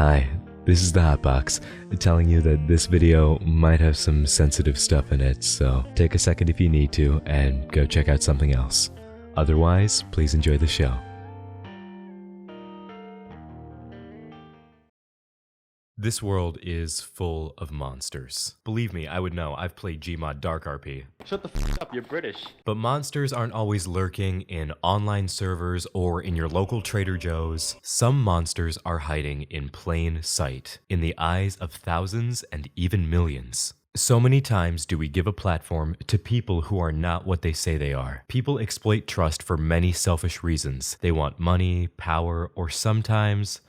Hi, this is the Hotbox, telling you that this video might have some sensitive stuff in it, so take a second if you need to and go check out something else. Otherwise, please enjoy the show. This world is full of monsters. Believe me, I would know. I've played Gmod Dark RP. Shut the f up, you're British. But monsters aren't always lurking in online servers or in your local Trader Joe's. Some monsters are hiding in plain sight, in the eyes of thousands and even millions. So many times do we give a platform to people who are not what they say they are. People exploit trust for many selfish reasons. They want money, power, or sometimes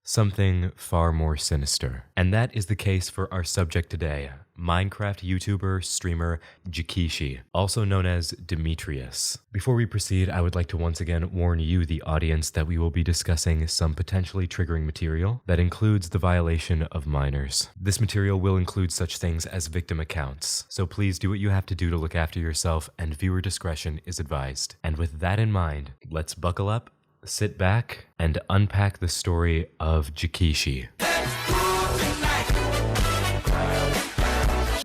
something far more sinister. And that is the case for our subject today, Minecraft YouTuber, streamer Jikishi, also known as Demetrius. Before we proceed, I would like to once again warn you, the audience, that we will be discussing some potentially triggering material that includes the violation of minors. This material will include such things as victim accounts, so please do what you have to do to look after yourself, and viewer discretion is advised. And with that in mind, let's buckle up, sit back, and unpack the story of Jikishi.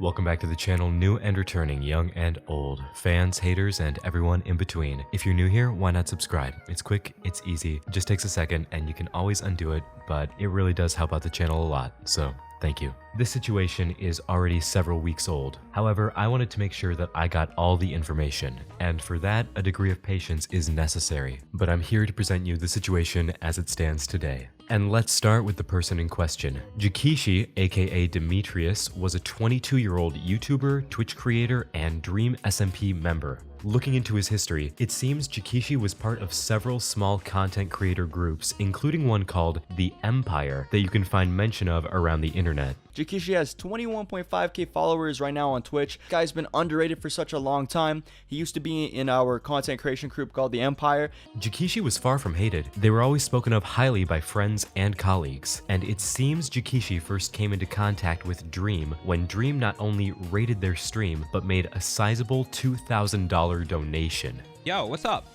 Welcome back to the channel, new and returning, young and old, fans, haters, and everyone in between. If you're new here, why not subscribe? It's quick, it's easy, just takes a second, and you can always undo it, but it really does help out the channel a lot, so thank you. This situation is already several weeks old. However, I wanted to make sure that I got all the information, and for that, a degree of patience is necessary. But I'm here to present you the situation as it stands today. And let's start with the person in question. Jikishi, aka Demetrius, was a 22-year-old YouTuber, Twitch creator, and Dream SMP member. Looking into his history, it seems Jikishi was part of several small content creator groups, including one called The Empire that you can find mention of around the internet. Jikishi has 21.5k followers right now on Twitch. This guy's been underrated for such a long time. He used to be in our content creation group called The Empire. Jikishi was far from hated. They were always spoken of highly by friends and colleagues. And it seems Jikishi first came into contact with Dream when Dream not only rated their stream, but made a sizable $2,000 donation. Yo, what's up?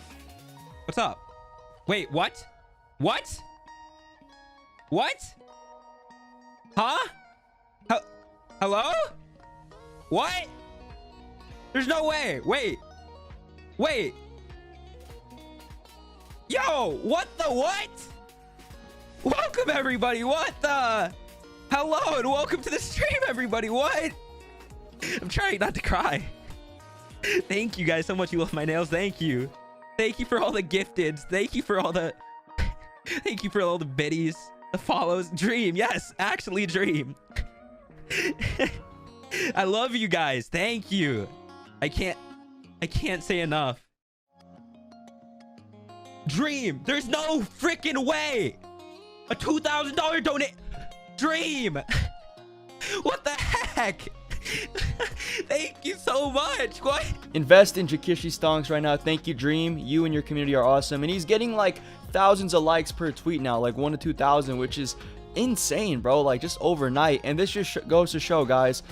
What's up? Wait, what? What? What? Huh? Hello? What? There's no way. Wait. Yo, what the what? Welcome everybody. What the? Hello and welcome to the stream, everybody. What? I'm trying not to cry. Thank you guys so much. You love my nails. Thank you. Thank you for all the gifteds. Thank you for all the thank you for all the biddies, the follows. Dream. Yes, actually Dream. I love you guys. Thank you. I can't say enough. Dream, there's no freaking way. A $2,000 donate. Dream. What the heck? Thank you so much. What? Invest in Jikishi stonks right now. Thank you, Dream. You and your community are awesome. And he's getting like thousands of likes per tweet now, like 1 to 2,000, which is insane, bro. Like just overnight. And this just goes to show, guys,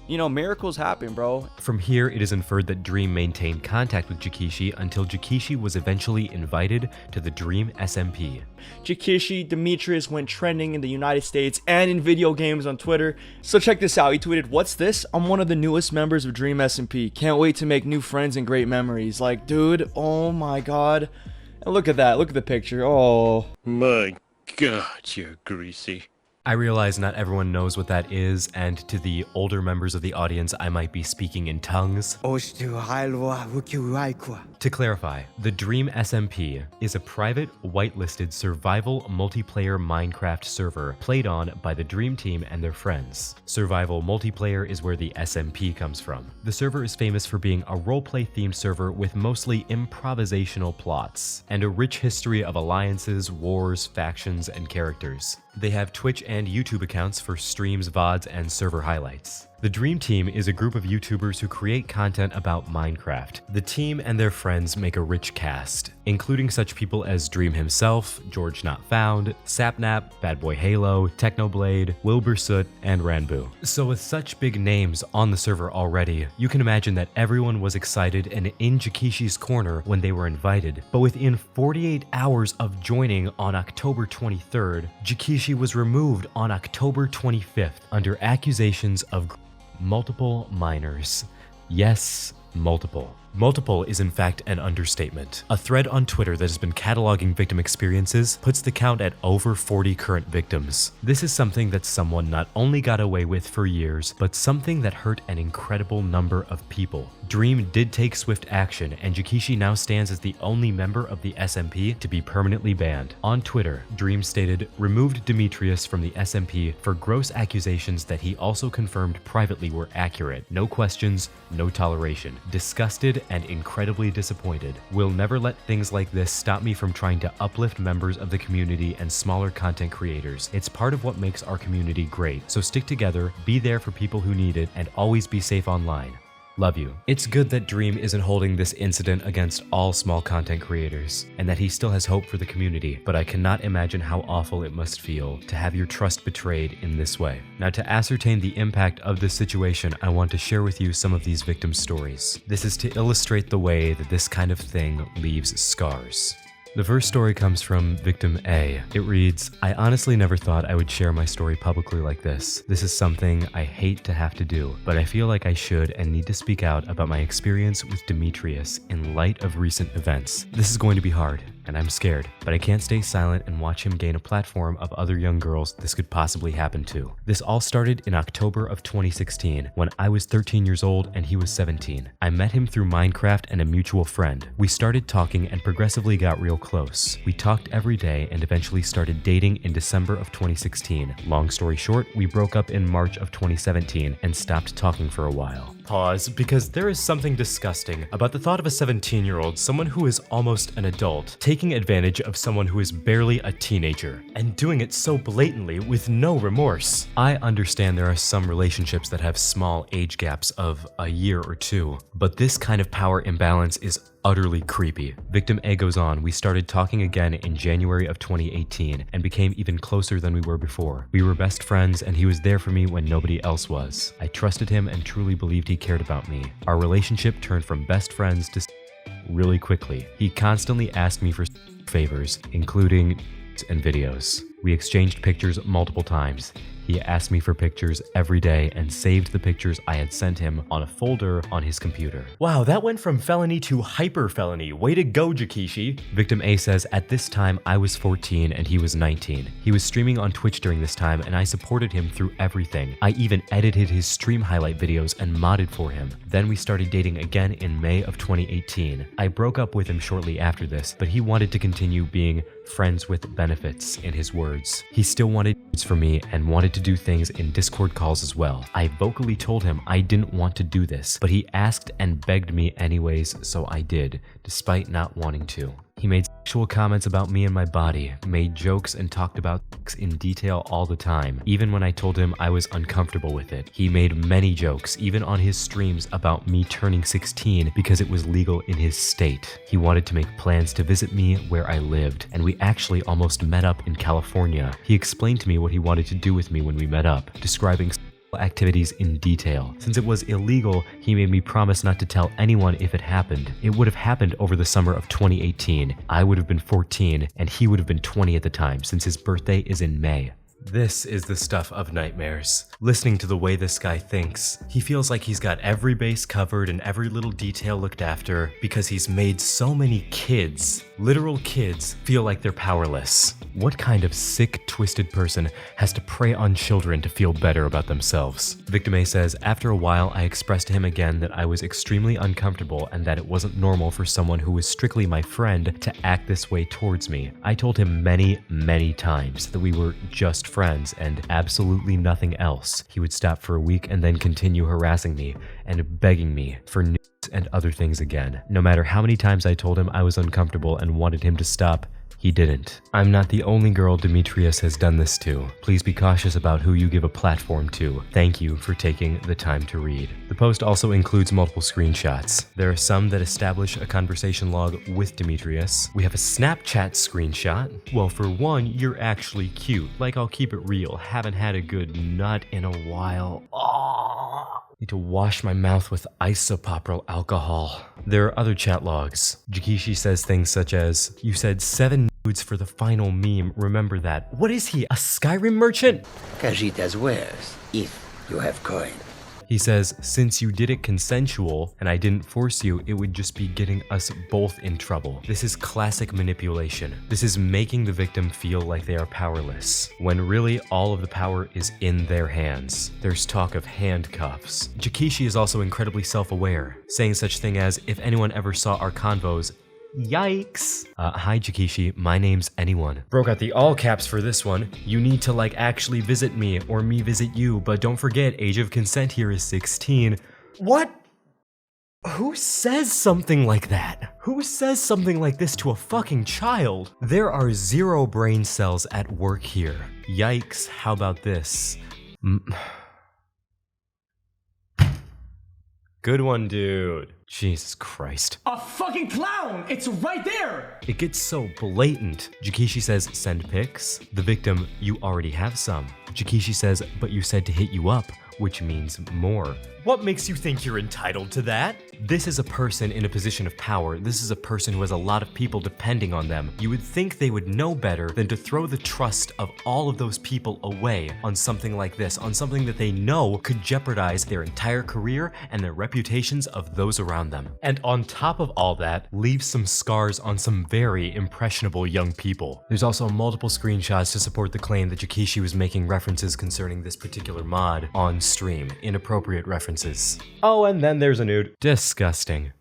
you know, miracles happen, bro. From here, it is inferred that Dream maintained contact with Jikishi until Jikishi was eventually invited to the Dream SMP. Jikishi Demetrius went trending in the United States and in video games on Twitter. So check this out. He tweeted, "What's this? I'm one of the newest members of Dream SMP. Can't wait to make new friends and great memories." Like, dude, oh my god. And look at that. Look at the picture. Oh my god, you're greasy. I realize not everyone knows what that is, and to the older members of the audience, I might be speaking in tongues. To clarify, the Dream SMP is a private, whitelisted survival multiplayer Minecraft server played on by the Dream team and their friends. Survival multiplayer is where the SMP comes from. The server is famous for being a roleplay themed server with mostly improvisational plots, and a rich history of alliances, wars, factions, and characters. They have Twitch and YouTube accounts for streams, VODs, and server highlights. The Dream Team is a group of YouTubers who create content about Minecraft. The team and their friends make a rich cast, including such people as Dream himself, George Not Found, Sapnap, Bad Boy Halo, Technoblade, Wilbursoot, and Ranboo. So with such big names on the server already, you can imagine that everyone was excited and in Jikishi's corner when they were invited. But within 48 hours of joining on October 23rd, Jikishi was removed on October 25th under accusations of multiple minors. Yes, multiple. Multiple is in fact an understatement. A thread on Twitter that has been cataloging victim experiences puts the count at over 40 current victims. This is something that someone not only got away with for years, but something that hurt an incredible number of people. Dream did take swift action, and Jikishi now stands as the only member of the SMP to be permanently banned. On Twitter, Dream stated, "Removed Demetrius from the SMP for gross accusations that he also confirmed privately were accurate. No questions, no toleration. Disgusted and incredibly disappointed. Will never let things like this stop me from trying to uplift members of the community and smaller content creators. It's part of what makes our community great. So stick together, be there for people who need it, and always be safe online. Love you." It's good that Dream isn't holding this incident against all small content creators, and that he still has hope for the community, but I cannot imagine how awful it must feel to have your trust betrayed in this way. Now, to ascertain the impact of this situation, I want to share with you some of these victims' stories. This is to illustrate the way that this kind of thing leaves scars. The first story comes from victim A. It reads, "I honestly never thought I would share my story publicly like this. This is something I hate to have to do, but I feel like I should and need to speak out about my experience with Demetrius in light of recent events. This is going to be hard, and I'm scared, but I can't stay silent and watch him gain a platform of other young girls this could possibly happen to. This all started in October of 2016, when I was 13 years old and he was 17. I met him through Minecraft and a mutual friend. We started talking and progressively got real close. We talked every day and eventually started dating in December of 2016. Long story short, we broke up in March of 2017 and stopped talking for a while." Pause, because there is something disgusting about the thought of a 17-year-old, someone who is almost an adult, taking advantage of someone who is barely a teenager, and doing it so blatantly with no remorse. I understand there are some relationships that have small age gaps of a year or two, but this kind of power imbalance is utterly creepy. Victim A goes on, "We started talking again in January of 2018 and became even closer than we were before. We were best friends and he was there for me when nobody else was. I trusted him and truly believed he cared about me. Our relationship turned from best friends to really quickly. He constantly asked me for favors, including and videos. We exchanged pictures multiple times. He asked me for pictures every day and saved the pictures I had sent him on a folder on his computer." Wow, that went from felony to hyper felony. Way to go, Jikishi. Victim A says, "At this time, I was 14 and he was 19. He was streaming on Twitch during this time and I supported him through everything. I even edited his stream highlight videos and modded for him. Then we started dating again in May of 2018. I broke up with him shortly after this, but he wanted to continue being friends with benefits, in his words. He still wanted for me and wanted to do things in Discord calls as well. I vocally told him I didn't want to do this, but he asked and begged me anyways, so I did, despite not wanting to. He made sexual comments about me and my body, made jokes and talked about sex in detail all the time, even when I told him I was uncomfortable with it. He made many jokes, even on his streams, about me turning 16 because it was legal in his state. He wanted to make plans to visit me where I lived, and we actually almost met up in California. He explained to me what he wanted to do with me when we met up, describing activities in detail. Since it was illegal, he made me promise not to tell anyone if it happened. It would have happened over the summer of 2018. I would have been 14 and he would have been 20 at the time, since his birthday is in May. This is the stuff of nightmares. Listening to the way this guy thinks, he feels like he's got every base covered and every little detail looked after because he's made so many kids, literal kids, feel like they're powerless. What kind of sick, twisted person has to prey on children to feel better about themselves? Victim A says, "After a while, I expressed to him again that I was extremely uncomfortable and that it wasn't normal for someone who was strictly my friend to act this way towards me. I told him many, many times that we were just friends and absolutely nothing else. He would stop for a week and then continue harassing me and begging me for nudes and other things again. No matter how many times I told him I was uncomfortable and wanted him to stop, He didn't. I'm not the only girl Demetrius has done this to. Please be cautious about who you give a platform to. Thank you for taking the time to read. The post also includes multiple screenshots. There are some that establish a conversation log with Demetrius. We have a Snapchat screenshot. Well, for one, you're actually cute. Like, I'll keep it real. Haven't had a good nut in a while. Need to wash my mouth with isopropyl alcohol. There are other chat logs. Jikishi says things such as, "You said 7 nudes for the final meme, remember that." What is he, a Skyrim merchant? Cash it as wares, if you have coin. He says, "Since you did it consensual and I didn't force you, it would just be getting us both in trouble." This is classic manipulation. This is making the victim feel like they are powerless, when really all of the power is in their hands. There's talk of handcuffs. Jikishi is also incredibly self-aware, saying such thing as, "If anyone ever saw our convos, yikes." Hi Jikishi, my name's Anyone. Broke out the all caps for this one. You need to actually visit me or me visit you, but don't forget age of consent here is 16. What? Who says something like that? Who says something like this to a fucking child? There are 0 brain cells at work here. Yikes, how about this? Good one, dude. Jesus Christ. A fucking clown! It's right there! It gets so blatant. Jikishi says, "Send pics." The victim, "You already have some." Jikishi says, "But you said to hit you up," which means more. What makes you think you're entitled to that? This is a person in a position of power. This is a person who has a lot of people depending on them. You would think they would know better than to throw the trust of all of those people away on something like this, on something that they know could jeopardize their entire career and the reputations of those around them. And on top of all that, leave some scars on some very impressionable young people. There's also multiple screenshots to support the claim that Jikishi was making references concerning this particular mod on stream, inappropriate references. Oh, and then there's a nude. Disgusting.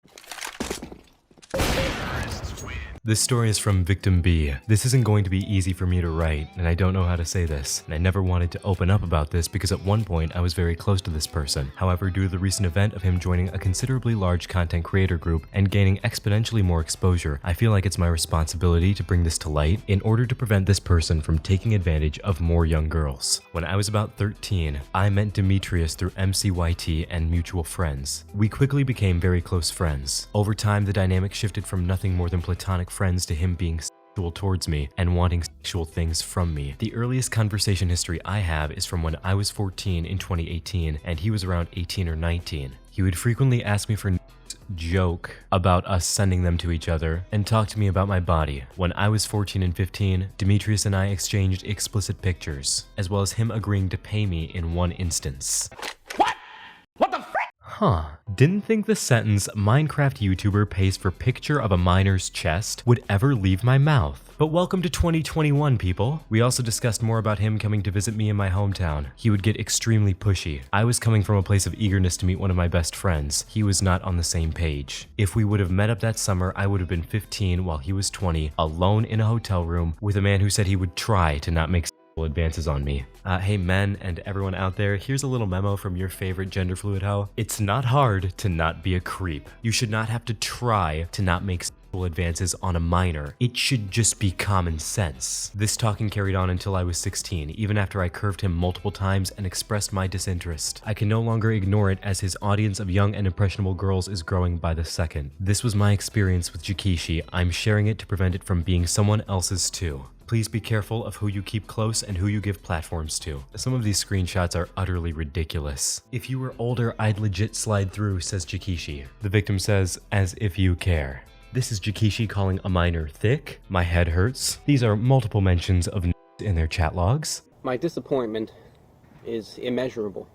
This story is from Victim B. This isn't going to be easy for me to write, and I don't know how to say this, and I never wanted to open up about this because at one point I was very close to this person. However, due to the recent event of him joining a considerably large content creator group and gaining exponentially more exposure, I feel like it's my responsibility to bring this to light in order to prevent this person from taking advantage of more young girls. When I was about 13, I met Demetrius through MCYT and mutual friends. We quickly became very close friends. Over time, the dynamic shifted from nothing more than platonic friends to him being sexual towards me and wanting sexual things from me. The earliest conversation history I have is from when I was 14 in 2018 and he was around 18 or 19. He would frequently ask me for joke about us sending them to each other and talk to me about my body. When I was 14 and 15, Demetrius and I exchanged explicit pictures, as well as him agreeing to pay me in one instance. What the frick? Huh. Didn't think the sentence, "Minecraft YouTuber pays for picture of a miner's chest," would ever leave my mouth. But welcome to 2021, people. We also discussed more about him coming to visit me in my hometown. He would get extremely pushy. I was coming from a place of eagerness to meet one of my best friends. He was not on the same page. If we would have met up that summer, I would have been 15 while he was 20, alone in a hotel room with a man who said he would try to not make advances on me. Hey men and everyone out there, here's a little memo from your favorite gender fluid hoe. It's not hard to not be a creep. You should not have to try to not make sexual advances on a minor. It should just be common sense. This talking carried on until I was 16, even after I curved him multiple times and expressed my disinterest. I can no longer ignore it as his audience of young and impressionable girls is growing by the second. This was my experience with Jikishi. I'm sharing it to prevent it from being someone else's too. Please be careful of who you keep close and who you give platforms to. Some of these screenshots are utterly ridiculous. "If you were older, I'd legit slide through," says Jikishi. The victim says, "As if you care." This is Jikishi calling a minor thick. "My head hurts." These are multiple mentions of in their chat logs. My disappointment is immeasurable,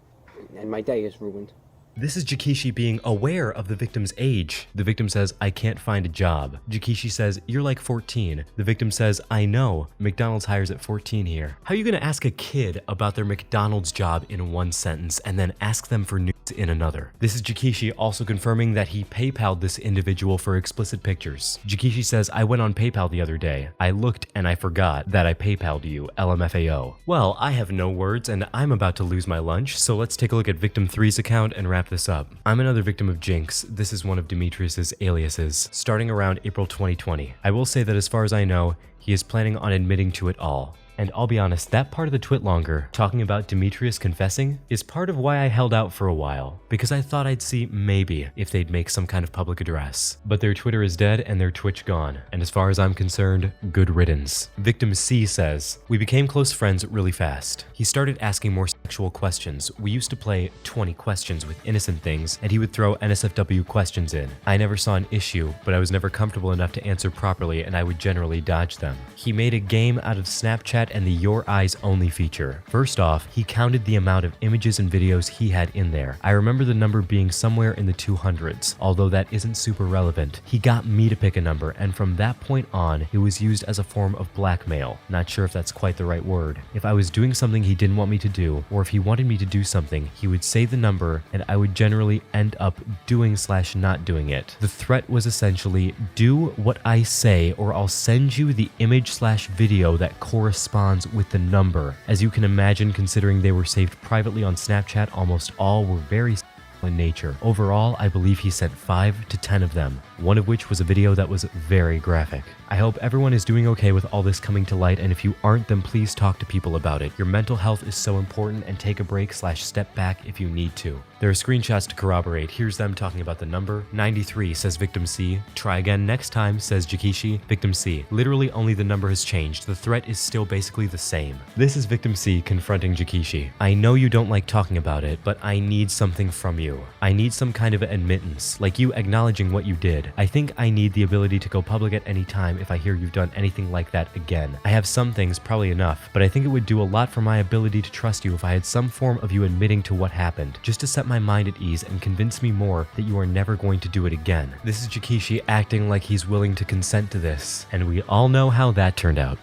and my day is ruined. This is Jikishi being aware of the victim's age. The victim says, "I can't find a job." Jikishi says, "You're like 14. The victim says, "I know. McDonald's hires at 14 here." How are you gonna ask a kid about their McDonald's job in one sentence and then ask them for nudes in another? This is Jikishi also confirming that he PayPal'd this individual for explicit pictures. Jikishi says, "I went on PayPal the other day. I looked and I forgot that I PayPal'd you, LMFAO." Well, I have no words and I'm about to lose my lunch, so let's take a look at victim 3's account and wrap wrap this up. I'm another victim of Jinx. This is one of Demetrius's aliases, starting around April 2020. I will say that as far as I know, he is planning on admitting to it all. And I'll be honest, that part of the twit longer, talking about Demetrius confessing, is part of why I held out for a while, because I thought I'd see maybe if they'd make some kind of public address. But their Twitter is dead and their Twitch gone, and as far as I'm concerned, good riddance. Victim C says, "We became close friends really fast. He started asking more sexual questions. We used to play 20 questions with innocent things, and he would throw NSFW questions in. I never saw an issue, but I was never comfortable enough to answer properly, and I would generally dodge them. He made a game out of Snapchat and the Your Eyes Only feature. First off, he counted the amount of images and videos he had in there. I remember the number being somewhere in the 200s, although that isn't super relevant. He got me to pick a number, and from that point on, it was used as a form of blackmail. Not sure if that's quite the right word. If I was doing something he didn't want me to do, or if he wanted me to do something, he would say the number, and I would generally end up doing/not doing it. The threat was essentially, do what I say, or I'll send you the image/video that corresponds with the number. As you can imagine, considering they were saved privately on Snapchat, almost all were very in nature. Overall, I believe he sent 5 to 10 of them, one of which was a video that was very graphic. I hope everyone is doing okay with all this coming to light, and if you aren't, then please talk to people about it. Your mental health is so important, and take a break/step back if you need to." There are screenshots to corroborate. Here's them talking about the number. 93, says Victim C. "Try again next time," says Jikishi. Victim C. "Literally only the number has changed. The threat is still basically the same." This is Victim C confronting Jikishi. "I know you don't like talking about it, but I need something from you. I need some kind of admittance, like you acknowledging what you did. I think I need the ability to go public at any time if I hear you've done anything like that again. I have some things, probably enough, but I think it would do a lot for my ability to trust you if I had some form of you admitting to what happened, just to set my mind at ease and convince me more that you are never going to do it again." This is Jikishi acting like he's willing to consent to this, and we all know how that turned out.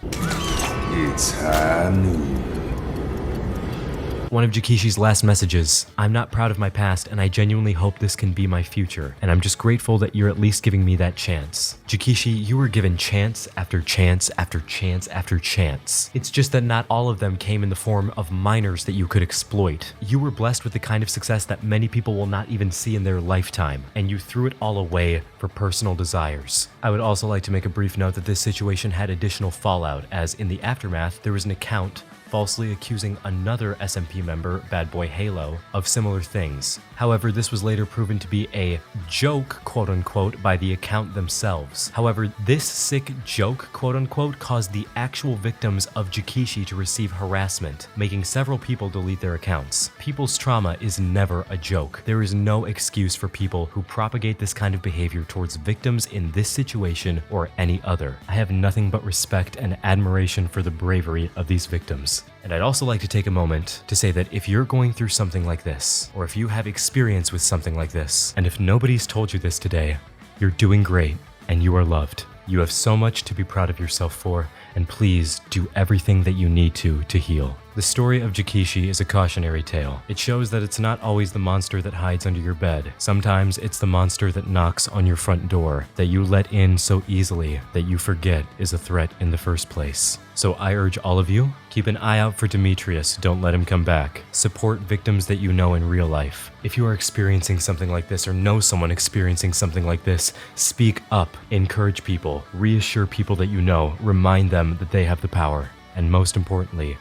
One of Jikishi's last messages: "I'm not proud of my past, and I genuinely hope this can be my future, and I'm just grateful that you're at least giving me that chance." Jikishi, you were given chance after chance after chance after chance. It's just that not all of them came in the form of minors that you could exploit. You were blessed with the kind of success that many people will not even see in their lifetime, and you threw it all away for personal desires. I would also like to make a brief note that this situation had additional fallout, as in the aftermath, there was an account falsely accusing another SMP member, Bad Boy Halo, of similar things. However, this was later proven to be a joke, quote-unquote, by the account themselves. However, this sick joke, quote-unquote, caused the actual victims of Jikishi to receive harassment, making several people delete their accounts. People's trauma is never a joke. There is no excuse for people who propagate this kind of behavior towards victims in this situation or any other. I have nothing but respect and admiration for the bravery of these victims. And I'd also like to take a moment to say that if you're going through something like this, or if you have experience with something like this, and if nobody's told you this today, you're doing great and you are loved. You have so much to be proud of yourself for, and please do everything that you need to heal. The story of Jikishi is a cautionary tale. It shows that it's not always the monster that hides under your bed. Sometimes it's the monster that knocks on your front door, that you let in so easily that you forget is a threat in the first place. So I urge all of you, keep an eye out for Demetrius, don't let him come back. Support victims that you know in real life. If you are experiencing something like this or know someone experiencing something like this, speak up, encourage people, reassure people that you know, remind them that they have the power, and most importantly,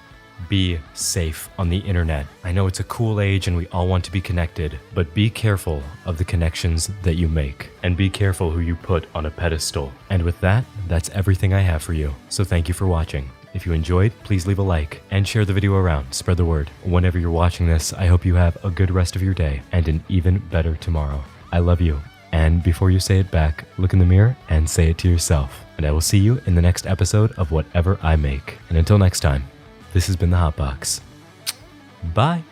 be safe on the internet. I know it's a cool age and we all want to be connected, but be careful of the connections that you make, and be careful who you put on a pedestal. And with that, that's everything I have for you. So thank you for watching. If you enjoyed, please leave a like and share the video around, spread the word. Whenever you're watching this, I hope you have a good rest of your day and an even better tomorrow. I love you. And before you say it back, look in the mirror and say it to yourself. And I will see you in the next episode of whatever I make. And until next time, this has been the Hotbox. Bye.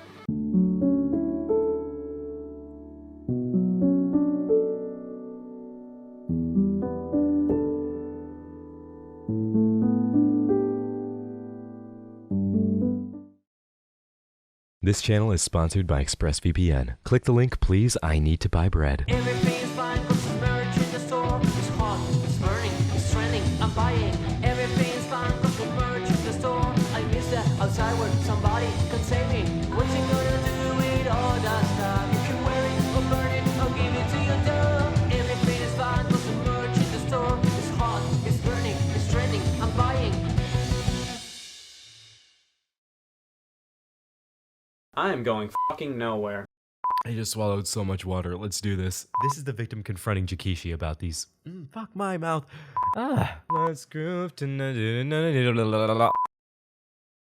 This channel is sponsored by ExpressVPN. Click the link, please. I need to buy bread. Everything's fine, cause the merch in the store is hot, it's burning, it's trending, I'm buying. Everything's fine, cause the merch in the store. I miss that outside where somebody can save me. What's he gonna do with all that stuff? You can wear it I am going fucking nowhere. I just swallowed so much water. Let's do this. This is the victim confronting Jikishi about these. Fuck my mouth. Let's groove tonight.